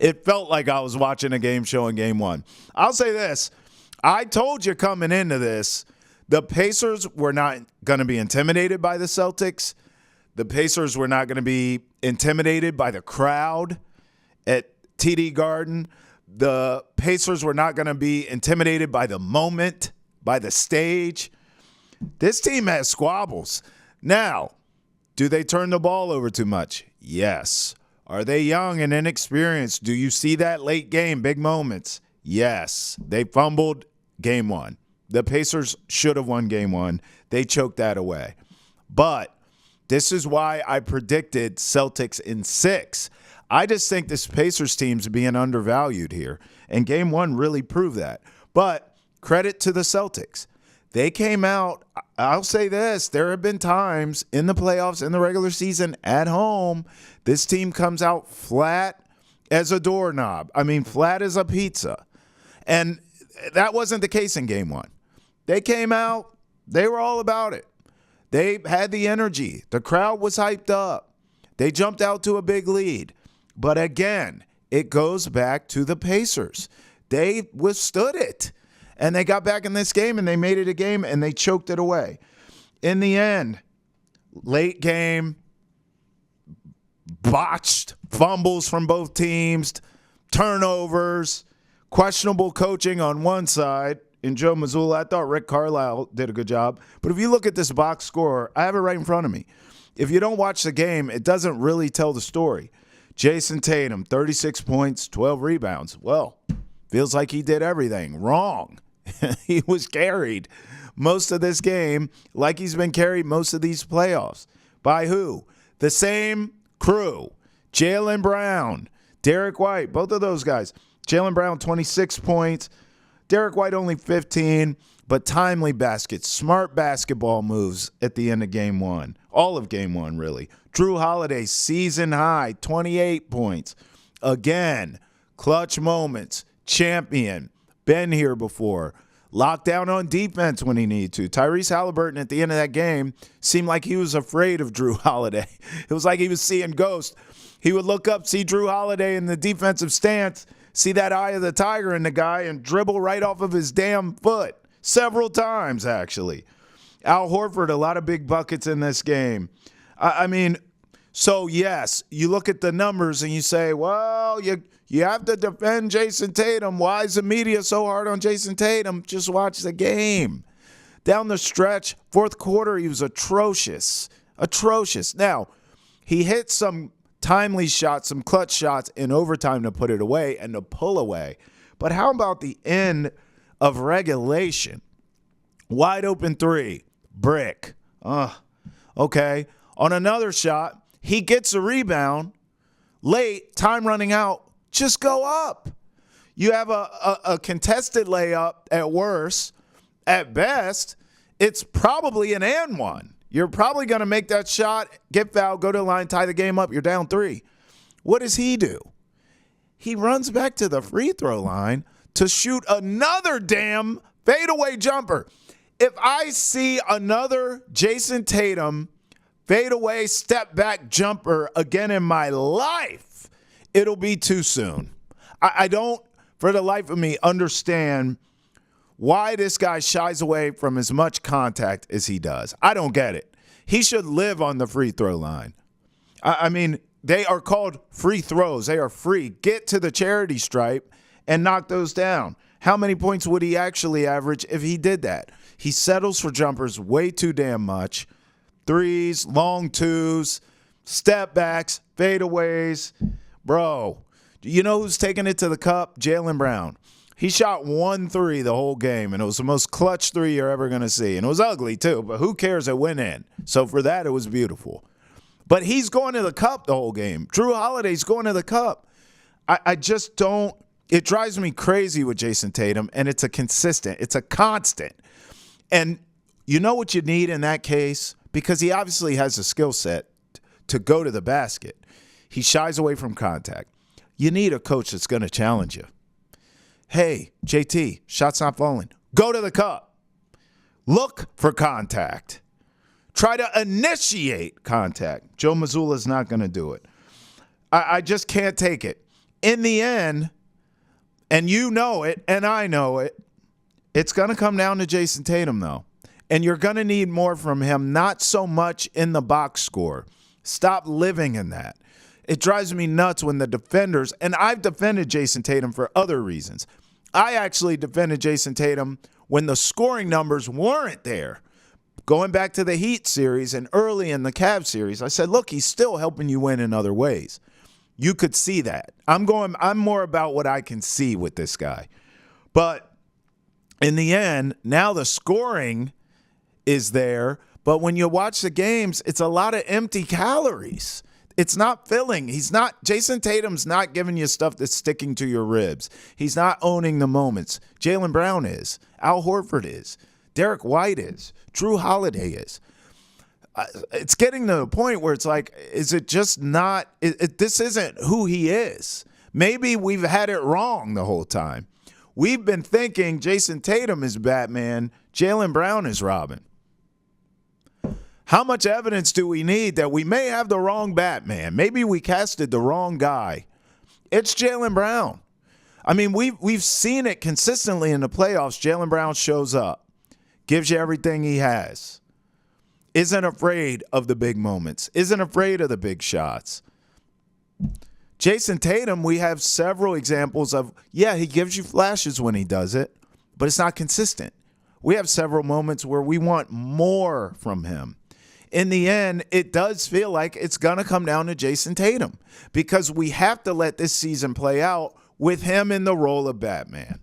It felt like I was watching a game show in game one. I'll say this. I told you coming into this, the Pacers were not going to be intimidated by the Celtics. The Pacers were not going to be intimidated by the crowd at TD Garden. The Pacers were not going to be intimidated by the moment, by the stage. This team has squabbles. Now, do they turn the ball over too much? Yes. Are they young and inexperienced? Do you see that late game, big moments? Yes. They fumbled game one. The Pacers should have won game one. They choked that away. But this is why I predicted Celtics in 6. I just think this Pacers team's being undervalued here. And game one really proved that. But credit to the Celtics. They came out, I'll say this, there have been times in the playoffs, in the regular season, at home, this team comes out flat as a doorknob. I mean, flat as a pizza. And that wasn't the case in game one. They came out, they were all about it. They had the energy. The crowd was hyped up. They jumped out to a big lead. But again, it goes back to the Pacers. They withstood it. And they got back in this game, and they made it a game, and they choked it away. In the end, late game, botched fumbles from both teams, turnovers, questionable coaching on one side. In Joe Mazzulla, I thought Rick Carlisle did a good job. But if you look at this box score, I have it right in front of me. If you don't watch the game, it doesn't really tell the story. Jayson Tatum, 36 points, 12 rebounds. Well, feels like he did everything wrong. He was carried most of this game like he's been carried most of these playoffs. By who? The same crew. Jaylen Brown, Derek White, both of those guys. Jaylen Brown, 26 points. Derek White only 15, but timely baskets, smart basketball moves at the end of game one. All of game one, really. Drew Holiday, season high, 28 points. Again, clutch moments, champion, been here before. Locked down on defense when he needed to. Tyrese Halliburton at the end of that game seemed like he was afraid of Drew Holiday. It was like he was seeing ghosts. He would look up, see Drew Holiday in the defensive stance, see that eye of the tiger in the guy, and dribble right off of his damn foot. Several times, actually. Al Horford, a lot of big buckets in this game. I mean, so yes, you look at the numbers and you say, well, you have to defend Jayson Tatum. Why is the media so hard on Jayson Tatum? Just watch the game. Down the stretch, fourth quarter, he was atrocious. Atrocious. Now, he hit some timely shots, some clutch shots in overtime to put it away and to pull away. But how about the end of regulation? Wide open three. Brick. Okay. On another shot, he gets a rebound. Late, time running out. Just go up. You have a contested layup at worst. At best, it's probably an and one. You're probably going to make that shot, get fouled, go to the line, tie the game up. You're down 3. What does he do? He runs back to the free throw line to shoot another damn fadeaway jumper. If I see another Jayson Tatum fadeaway step back jumper again in my life, it'll be too soon. I don't, for the life of me, understand why this guy shies away from as much contact as he does. I don't get it. He should live on the free throw line. I mean, they are called free throws. They are free. Get to the charity stripe and knock those down. How many points would he actually average if he did that? He settles for jumpers way too damn much. Threes, long twos, step backs, fadeaways. Bro, you know who's taking it to the cup? Jaylen Brown. He shot 1 3 the whole game, and it was the most clutch 3 you're ever going to see. And it was ugly, too, but who cares? It went in. So for that, it was beautiful. But he's going to the cup the whole game. Drew Holiday's going to the cup. I just don't – it drives me crazy with Jayson Tatum, and it's a constant. And you know what you need in that case? Because he obviously has a skill set to go to the basket. He shies away from contact. You need a coach that's going to challenge you. Hey, JT, shot's not falling. Go to the cup. Look for contact. Try to initiate contact. Joe Mazzulla's not going to do it. I just can't take it. In the end, and you know it, and I know it, it's going to come down to Jayson Tatum, though. And you're going to need more from him, not so much in the box score. Stop living in that. It drives me nuts when the defenders, and I've defended Jayson Tatum for other reasons. I actually defended Jayson Tatum when the scoring numbers weren't there. Going back to the Heat series and early in the Cavs series, I said, look, he's still helping you win in other ways. You could see that. I'm more about what I can see with this guy. But in the end, now the scoring is there, but when you watch the games, it's a lot of empty calories. It's not filling. Jayson Tatum's not giving you stuff that's sticking to your ribs. He's not owning the moments. Jaylen Brown is. Al Horford is. Derek White is. Drew Holiday is. It's getting to the point where it's like, is it just not, this isn't who he is. Maybe we've had it wrong the whole time. We've been thinking Jayson Tatum is Batman, Jaylen Brown is Robin. How much evidence do we need that we may have the wrong Batman? Maybe we casted the wrong guy. It's Jaylen Brown. I mean, we've seen it consistently in the playoffs. Jaylen Brown shows up, gives you everything he has, isn't afraid of the big moments, isn't afraid of the big shots. Jayson Tatum, we have several examples of, yeah, he gives you flashes when he does it, but it's not consistent. We have several moments where we want more from him. In the end, it does feel like it's going to come down to Jayson Tatum because we have to let this season play out with him in the role of Batman.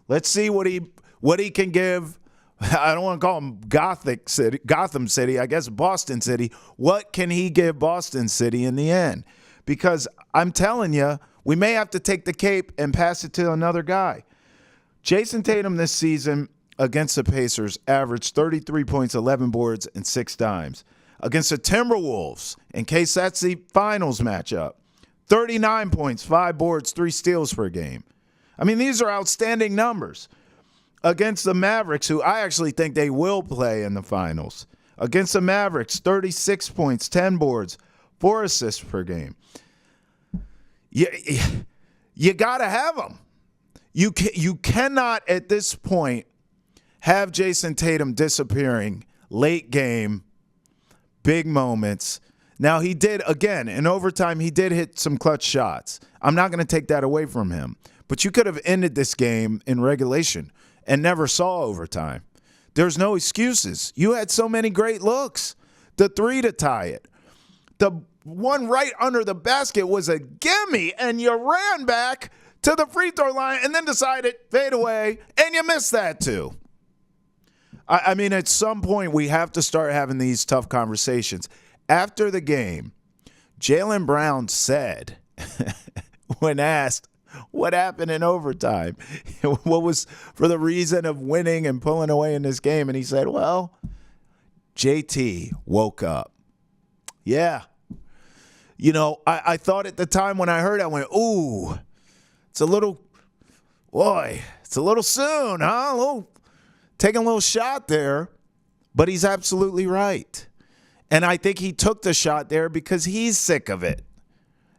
Let's see what he can give. I don't want to call him Gotham City, I guess Boston City. What can he give Boston City in the end? Because I'm telling you, we may have to take the cape and pass it to another guy. Jayson Tatum this season against the Pacers averaged 33 points, 11 boards, and 6 dimes. Against the Timberwolves, in case that's the finals matchup, 39 points, 5 boards, 3 steals per game. I mean, these are outstanding numbers. Against the Mavericks, who I actually think they will play in the finals. Against the Mavericks, 36 points, 10 boards, 4 assists per game. You got to have them. You cannot, at this point, have Jayson Tatum disappearing late game, big moments. Now, he did, again, in overtime, he did hit some clutch shots. I'm not going to take that away from him. But you could have ended this game in regulation and never saw overtime. There's no excuses. You had so many great looks. The 3 to tie it. The one right under the basket was a gimme, and you ran back to the free throw line and then decided, fade away, and you missed that too. I mean, at some point, we have to start having these tough conversations. After the game, Jaylen Brown said, when asked what happened in overtime, what was for the reason of winning and pulling away in this game, and he said, well, JT woke up. Yeah. You know, I thought at the time when I heard it, I went, ooh, it's a little soon, huh? Taking a little shot there, but he's absolutely right. And I think he took the shot there because he's sick of it.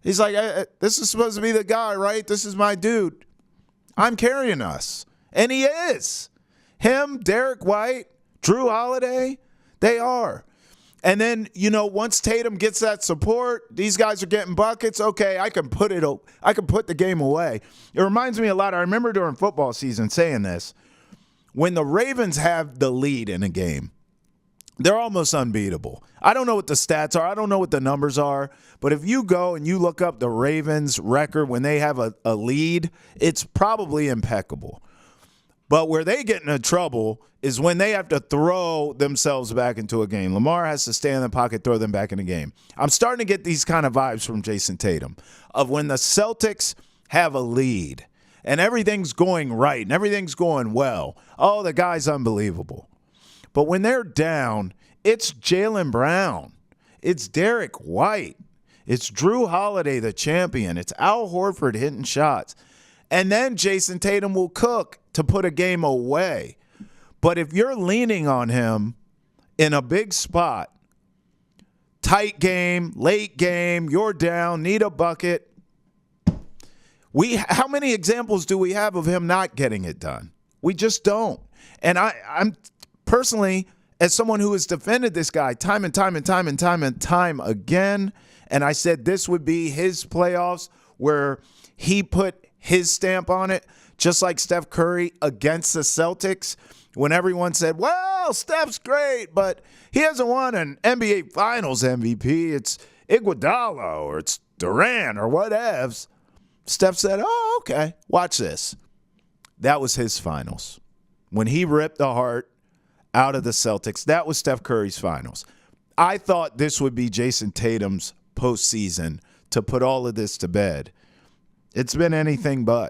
He's like, this is supposed to be the guy, right? This is my dude. I'm carrying us. And he is. Him, Derek White, Drew Holiday, they are. And then, you know, once Tatum gets that support, these guys are getting buckets. Okay, I can put the game away. It reminds me a lot. I remember during football season saying this. When the Ravens have the lead in a game, they're almost unbeatable. I don't know what the stats are. I don't know what the numbers are. But if you go and you look up the Ravens' record when they have a lead, it's probably impeccable. But where they get into trouble is when they have to throw themselves back into a game. Lamar has to stay in the pocket, throw them back in the game. I'm starting to get these kind of vibes from Jayson Tatum of when the Celtics have a lead and everything's going right and everything's going well. Oh, the guy's unbelievable. But when they're down, it's Jaylen Brown. It's Derek White. It's Drew Holiday, the champion. It's Al Horford hitting shots. And then Jayson Tatum will cook to put a game away. But if you're leaning on him in a big spot, tight game, late game, you're down, need a bucket, How many examples do we have of him not getting it done? We just don't. And I'm personally, as someone who has defended this guy time and time again, and I said this would be his playoffs where he put his stamp on it, just like Steph Curry against the Celtics, when everyone said, well, Steph's great, but he hasn't won an NBA Finals MVP. It's Iguodala or it's Durant or whatevs. Steph said, oh, okay, watch this. That was his finals. When he ripped the heart out of the Celtics, that was Steph Curry's finals. I thought this would be Jayson Tatum's postseason to put all of this to bed. It's been anything but.